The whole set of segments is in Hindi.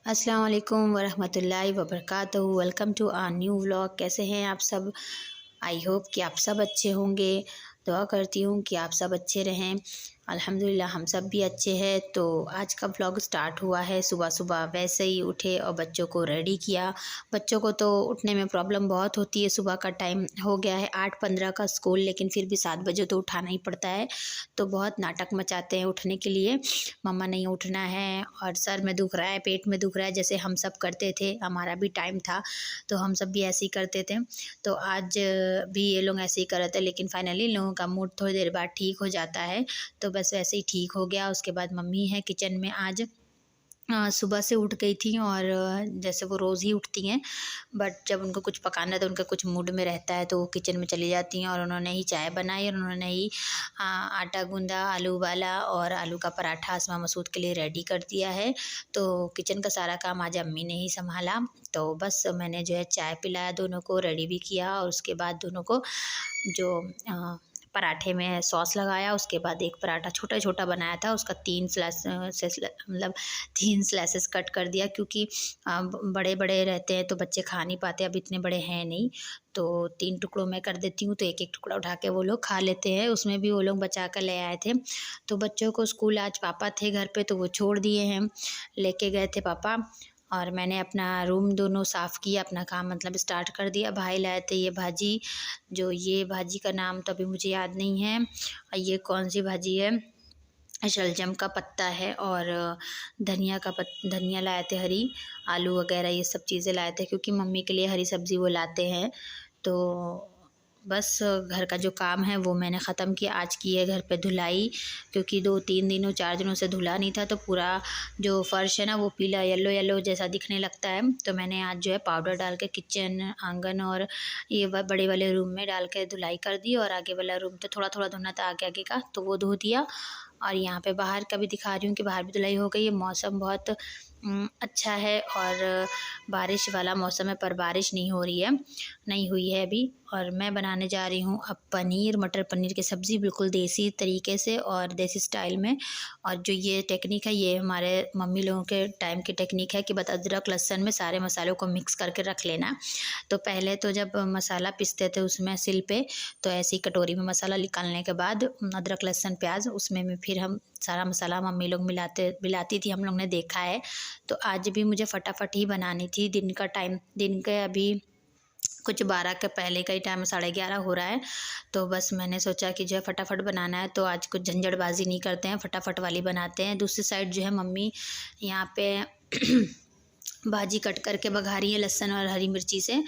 अस्सलाम वालेकुम वरहमतुल्लाहि वबरकातुहू। Welcome to our new vlog. कैसे हैं आप सब? आई होप कि आप सब अच्छे होंगे। दुआ करती हूँ कि आप सब अच्छे रहें। अल्हम्दुलिल्लाह हम सब भी अच्छे हैं। तो आज का व्लॉग स्टार्ट हुआ है सुबह सुबह। वैसे ही उठे और बच्चों को रेडी किया। बच्चों को तो उठने में प्रॉब्लम बहुत होती है। सुबह का टाइम हो गया है 8:15 का स्कूल, लेकिन फिर भी 7 बजे तो उठाना ही पड़ता है। तो बहुत नाटक मचाते हैं उठने के लिए। मम्मा नहीं उठना है और सर में दुख रहा है, पेट में दुख रहा है, जैसे हम सब करते थे। हमारा भी टाइम था तो हम सब भी ऐसे ही करते थे। तो आज भी ये लोग ऐसे ही कर रहे थे, लेकिन फाइनली इन लोगों का मूड थोड़ी देर बाद ठीक हो जाता है। तो बस वैसे ही ठीक हो गया। उसके बाद मम्मी है किचन में आज। सुबह से उठ गई थी और जैसे वो रोज़ ही उठती हैं, बट जब उनको कुछ पकाना है तो उनका कुछ मूड में रहता है तो वो किचन में चली जाती हैं। और उन्होंने ही चाय बनाई और उन्होंने ही आटा गूँधा, आलू उबाला और आलू का पराठा असमा मसूद के लिए रेडी कर दिया है। तो किचन का सारा काम आज अम्मी ने ही संभाला। तो बस मैंने जो है चाय पिलाया, दोनों को रेडी भी किया और उसके बाद दोनों को जो पराठे में सॉस लगाया। उसके बाद एक पराठा छोटा-छोटा बनाया था, उसका 3 मतलब 3 स्लाइसेस कट कर दिया, क्योंकि बड़े-बड़े रहते हैं तो बच्चे खा नहीं पाते। अब इतने बड़े हैं नहीं, तो 3 टुकड़ों में कर देती हूँ तो एक-एक टुकड़ा उठा के वो लोग खा लेते हैं। उसमें भी वो लोग बचा कर ले आए थे। तो बच्चों को स्कूल आज पापा थे घर पे तो वो छोड़ दिए हैं, लेके गए थे पापा। और मैंने अपना रूम दोनों साफ़ किया, अपना काम मतलब स्टार्ट कर दिया। भाई लाए थे ये भाजी, जो ये भाजी का नाम तो अभी मुझे याद नहीं है। ये कौन सी भाजी है, शलजम का पत्ता है और धनिया लाए थे हरी, आलू वगैरह ये सब चीज़ें लाए थे, क्योंकि मम्मी के लिए हरी सब्ज़ी वो लाते हैं। तो बस घर का जो काम है वो मैंने ख़त्म किया। आज की है घर पे धुलाई, क्योंकि 2-3 दिनों 4 दिनों से धुला नहीं था तो पूरा जो फ़र्श है ना वो पीला येलो येलो जैसा दिखने लगता है। तो मैंने आज जो है पाउडर डाल के किचन, आंगन और ये बड़े वाले रूम में डाल के धुलाई कर दी। और आगे वाला रूम तो थोड़ा थोड़ा धोना था आगे आगे का, तो वो धो दिया। और यहाँ पे बाहर का भी दिखा रही हूँ कि बाहर भी धुलाई हो गई है। मौसम बहुत अच्छा है और बारिश वाला मौसम है, पर बारिश नहीं हुई है अभी। और मैं बनाने जा रही हूँ अब पनीर, मटर पनीर की सब्ज़ी, बिल्कुल देसी तरीके से और देसी स्टाइल में। और जो ये टेक्निक है ये हमारे मम्मी लोगों के टाइम की टेक्निक है कि बस अदरक लहसुन में सारे मसालों को मिक्स करके रख लेना। तो पहले तो जब मसाला पीसते थे उसमें सिल पे, तो ऐसी कटोरी में मसाला निकालने के बाद अदरक लहसुन प्याज उसमें में फिर हम सारा मसाला मम्मी लोग मिलाती थी, हम लोग ने देखा है। तो आज भी मुझे फटाफट ही बनानी थी। दिन के अभी कुछ 12 के पहले का ही टाइम, 11:30 हो रहा है। तो बस मैंने सोचा कि जो है फटाफट बनाना है तो आज कुछ झंझटबाजी नहीं करते हैं, फटाफट वाली बनाते हैं। दूसरी साइड जो है मम्मी यहाँ पे भाजी कट करके बघारी है लहसुन और हरी मिर्ची से।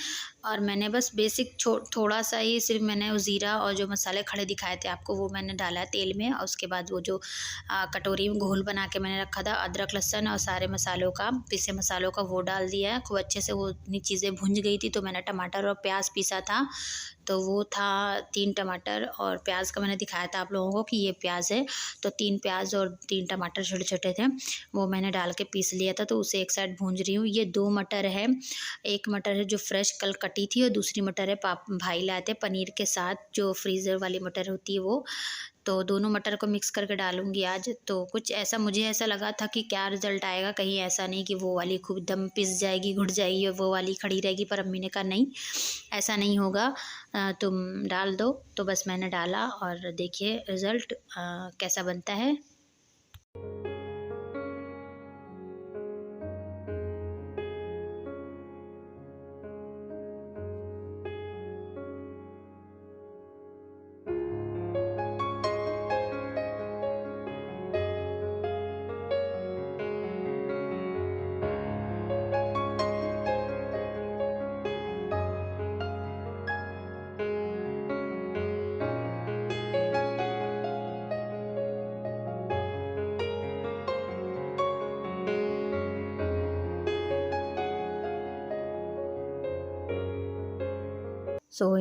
और मैंने बस बेसिक थोड़ा सा ही सिर्फ मैंने वो ज़ीरा और जो मसाले खड़े दिखाए थे आपको वो मैंने डाला है तेल में। और उसके बाद वो जो कटोरी में घोल बना के मैंने रखा था अदरक लहसुन और सारे मसालों का, पिसे मसालों का, वो डाल दिया है। खूब अच्छे से वो इतनी चीज़ें भुंज गई थी। तो मैंने टमाटर और प्याज पीसा था, तो वो था 3 टमाटर और प्याज का मैंने दिखाया था आप लोगों को कि ये प्याज है। तो 3 प्याज और 3 टमाटर छोटे छोटे थे, वो मैंने डाल के पीस लिया था। तो उसे एक साइड भूंज रही हूँ। ये 2 मटर है, एक मटर है जो फ्रेश कल कटी थी और दूसरी मटर है भाई लाए थे पनीर के साथ, जो फ्रीज़र वाली मटर होती है वो। तो दोनों मटर को मिक्स करके डालूँगी आज। तो कुछ ऐसा मुझे ऐसा लगा था कि क्या रिज़ल्ट आएगा, कहीं ऐसा नहीं कि वो वाली खूब दम पिस जाएगी, घुट जाएगी और वो वाली खड़ी रहेगी। पर अम्मी ने कहा नहीं, ऐसा नहीं होगा, तुम डाल दो। तो बस मैंने डाला और देखिए रिज़ल्ट कैसा बनता है।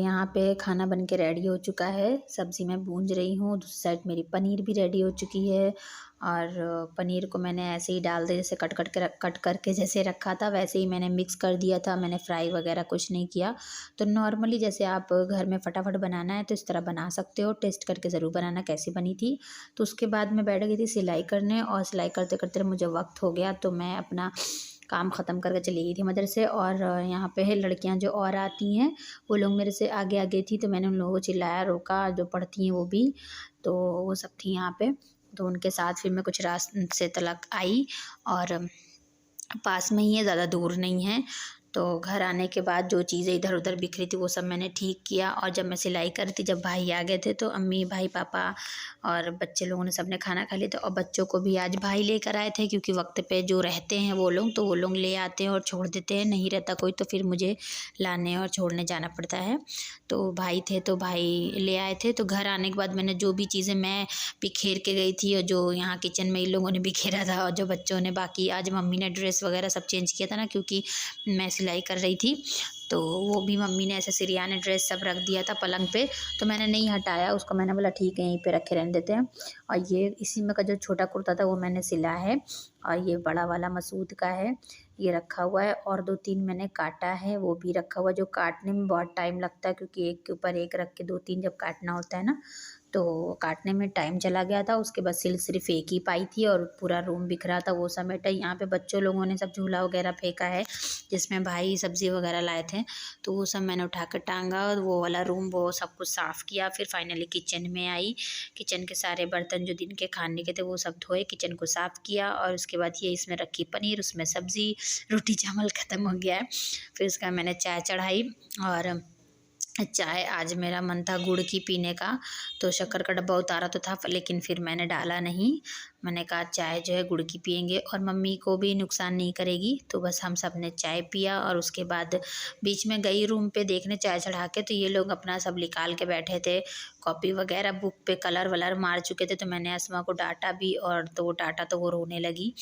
यहाँ पे खाना बन के रेडी हो चुका है। सब्ज़ी मैं भूंज रही हूँ, दूसरी साइड मेरी पनीर भी रेडी हो चुकी है। और पनीर को मैंने ऐसे ही डाल दिया, जैसे कट करके जैसे रखा था वैसे ही मैंने मिक्स कर दिया था। मैंने फ्राई वगैरह कुछ नहीं किया। तो नॉर्मली जैसे आप घर में फटाफट बनाना है तो इस तरह बना सकते हो। टेस्ट करके ज़रूर बनाना कैसी बनी थी। तो उसके बाद मैं बैठ गई थी सिलाई करने, और सिलाई करते करते मुझे वक्त हो गया तो मैं अपना काम ख़त्म करके चली गई थी मदरसे। और यहाँ पे है लड़कियाँ जो और आती हैं वो लोग मेरे से आगे आगे थी, तो मैंने उन लोगों को चिल्लाया, रोका, जो पढ़ती हैं वो भी, तो वो सब थी यहाँ पे। तो उनके साथ फिर मैं कुछ रास्ते तक आई, और पास में ही है, ज़्यादा दूर नहीं है। तो घर आने के बाद जो चीज़ें इधर उधर बिखरी थी वो सब मैंने ठीक किया। और जब मैं सिलाई कर रही थी, जब भाई आ गए थे, तो अम्मी, भाई, पापा और बच्चे लोगों ने सबने खाना खा लिया था। और बच्चों को भी आज भाई लेकर आए थे, क्योंकि वक्त पे जो रहते हैं वो लोग, तो वो लोग ले आते हैं और छोड़ देते हैं, नहीं रहता कोई तो फिर मुझे लाने और छोड़ने जाना पड़ता है। तो भाई थे तो भाई ले आए थे। तो घर आने के बाद मैंने जो भी चीज़ें मैं बिखेर के गई थी, और जो यहाँ किचन में इन लोगों ने बिखेरा था, और जो बच्चों ने, बाकी आज मम्मी ने ड्रेस वगैरह सब चेंज किया था ना, क्योंकि मैं सिलाई कर रही थी, तो वो भी मम्मी ने ऐसे सिरिया ने ड्रेस सब रख दिया था पलंग पे, तो मैंने नहीं हटाया उसको। मैंने बोला ठीक है, यहीं पे रखे रहने देते हैं। और ये इसी में का जो छोटा कुर्ता था वो मैंने सिला है, और ये बड़ा वाला मसूद का है, ये रखा हुआ है। और 2-3 मैंने काटा है, वो भी रखा हुआ है, जो काटने में बहुत टाइम लगता है, क्योंकि एक के ऊपर एक रख के 2-3 जब काटना होता है ना, तो काटने में टाइम चला गया था। उसके बाद सिर्फ एक ही पाई थी, और पूरा रूम बिखरा था, वो समेटा। यहाँ पे बच्चों लोगों ने सब झूला वगैरह फेंका है, जिसमें भाई सब्ज़ी वगैरह लाए थे, तो वो सब मैंने उठा कर टांगा, और वो वाला रूम वो सब कुछ साफ़ किया। फिर फाइनली किचन में आई, किचन के सारे बर्तन जो दिन के खाने के थे वो सब धोए, किचन को साफ़ किया। और उसके बाद ये इसमें रखी पनीर, उसमें सब्ज़ी, रोटी चावल ख़त्म हो गया है। फिर उसका मैंने चाय चढ़ाई, और चाय आज मेरा मन था गुड़ की पीने का, तो शक्कर का डब्बा उतारा तो था, लेकिन फिर मैंने डाला नहीं। मैंने कहा चाय जो है गुड़ की पियेंगे, और मम्मी को भी नुकसान नहीं करेगी। तो बस हम सब ने चाय पिया, और उसके बाद बीच में गई रूम पे देखने चाय चढ़ा के, तो ये लोग अपना सब निकाल के बैठे थे, कॉपी वगैरह, बुक पे कलर वलर मार चुके थे। तो मैंने अस्मा को डांटा भी, और तो वो डांटा तो वो रोने लगी।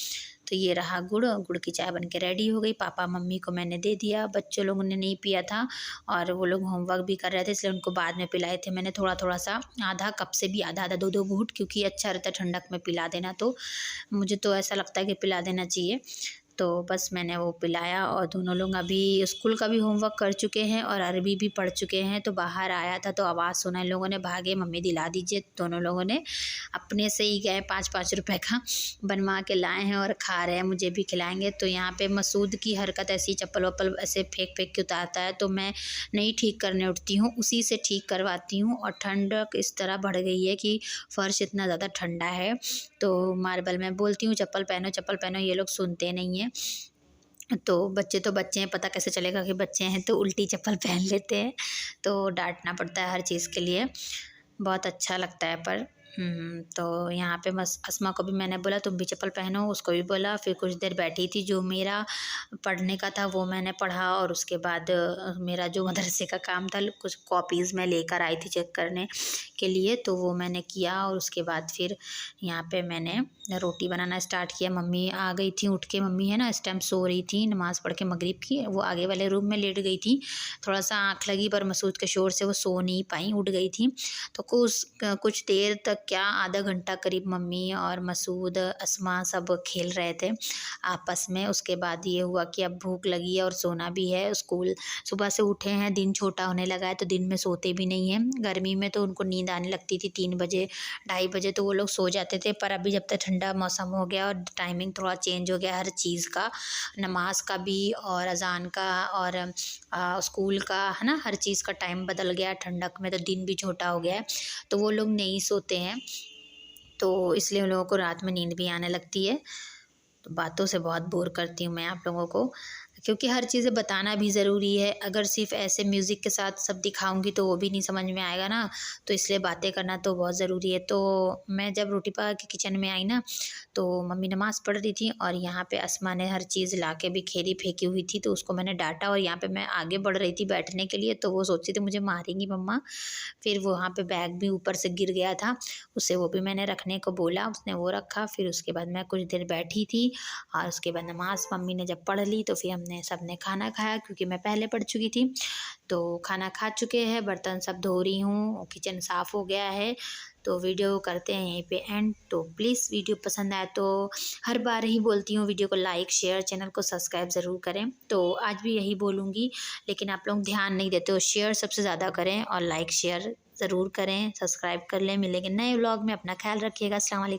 तो ये रहा गुड़, गुड़ की चाय बन के रेडी हो गई। पापा मम्मी को मैंने दे दिया, बच्चों लोगों ने नहीं पिया था, और वो लोग होमवर्क भी कर रहे थे, इसलिए उनको बाद में पिलाए थे मैंने थोड़ा थोड़ा सा, आधा कप से भी आधा आधा 2-2 घूंट, क्योंकि अच्छा रहता है ठंडक में पिला देना, तो मुझे तो ऐसा लगता है कि पिला देना चाहिए। तो बस मैंने वो पिलाया, और दोनों लोग अभी स्कूल का भी होमवर्क कर चुके हैं और अरबी भी पढ़ चुके हैं। तो बाहर आया था तो आवाज़ सुना, इन लोगों ने भागे, मम्मी दिला दीजिए। दोनों लोगों ने अपने से ही गए 5-5 रुपए का बनवा के लाए हैं और खा रहे हैं, मुझे भी खिलाएंगे। तो यहाँ पे मसूद की हरकत ऐसी, चप्पल वप्पल ऐसे फेंक फेंक के उतारता है, तो मैं नहीं ठीक करने उठती हूँ, उसी से ठीक करवाती हूँ। और ठंडक इस तरह बढ़ गई है कि फ़र्श इतना ज़्यादा ठंडा है, तो मार्बल में बोलती हूँ चप्पल पहनो, ये लोग सुनते नहीं हैं। तो बच्चे हैं, पता कैसे चलेगा कि बच्चे हैं, तो उल्टी चप्पल पहन लेते हैं, तो डांटना पड़ता है हर चीज़ के लिए। बहुत अच्छा लगता है पर तो यहाँ पे बस अस्मा को भी मैंने बोला तुम भी चप्पल पहनो, उसको भी बोला। फिर कुछ देर बैठी थी, जो मेरा पढ़ने का था वो मैंने पढ़ा, और उसके बाद मेरा जो मदरसे का काम था, कुछ कॉपीज़ मैं लेकर आई थी चेक करने के लिए, तो वो मैंने किया। और उसके बाद फिर यहाँ पे मैंने रोटी बनाना स्टार्ट किया। मम्मी आ गई थी उठ के, मम्मी है ना इस टाइम सो रही थी नमाज़ पढ़ के मगरिब की, वो आगे वाले रूम में लेट गई थी। थोड़ा सा आँख लगी, पर मसूद के शोर से वो सो नहीं पाई, उठ गई थी। तो कुछ देर तक, क्या आधा घंटा करीब, मम्मी और मसूद, अस्मा सब खेल रहे थे आपस में। उसके बाद ये हुआ कि अब भूख लगी है और सोना भी है, स्कूल सुबह से उठे हैं, दिन छोटा होने लगा है, तो दिन में सोते भी नहीं हैं। गर्मी में तो उनको नींद आने लगती थी 3 बजे 2:30 बजे, तो वो लोग सो जाते थे। पर अभी जब तक ठंडा मौसम हो गया और टाइमिंग थोड़ा चेंज हो गया हर चीज़ का, नमाज का भी और अज़ान का और स्कूल का, है ना, हर चीज़ का टाइम बदल गया। ठंडक में तो दिन भी छोटा हो गया है, तो वो लोग नहीं सोते हैं, तो इसलिए उन लोगों को रात में नींद भी आने लगती है। तो बातों से बहुत बोर करती हूँ मैं आप लोगों को, क्योंकि हर चीज़ें बताना भी ज़रूरी है। अगर सिर्फ ऐसे म्यूज़िक के साथ सब दिखाऊंगी तो वो भी नहीं समझ में आएगा ना, तो इसलिए बातें करना तो बहुत ज़रूरी है। तो मैं जब रोटी पका के किचन में आई ना, तो मम्मी नमाज़ पढ़ रही थी, और यहाँ पे अस्मा ने हर चीज़ ला के बिखेरी फेंकी हुई थी, तो उसको मैंने डांटा। और यहाँ पे मैं आगे बढ़ रही थी बैठने के लिए, तो वो सोचती थी मुझे मारेंगी मम्मा। फिर वो वहाँ पे बैग भी ऊपर से गिर गया था, उसे वो भी मैंने रखने को बोला, उसने वो रखा। फिर उसके बाद मैं कुछ देर बैठी थी, और उसके बाद नमाज़ मम्मी ने जब पढ़ ली, तो फिर हमने सब ने खाना खाया, क्योंकि मैं पहले पढ़ चुकी थी। तो खाना खा चुके हैं, बर्तन सब धो रही हूँ, किचन साफ़ हो गया है। तो वीडियो करते हैं यहीं पे एंड। तो प्लीज़ वीडियो पसंद आए तो, हर बार ही बोलती हूँ, वीडियो को लाइक शेयर, चैनल को सब्सक्राइब ज़रूर करें। तो आज भी यही बोलूँगी, लेकिन आप लोग ध्यान नहीं देते हो। शेयर सबसे ज़्यादा करें और लाइक शेयर ज़रूर करें, सब्सक्राइब कर लें। मिलेंगे नए व्लॉग में, अपना ख्याल रखिएगा। अस्सलाम वालेकुम।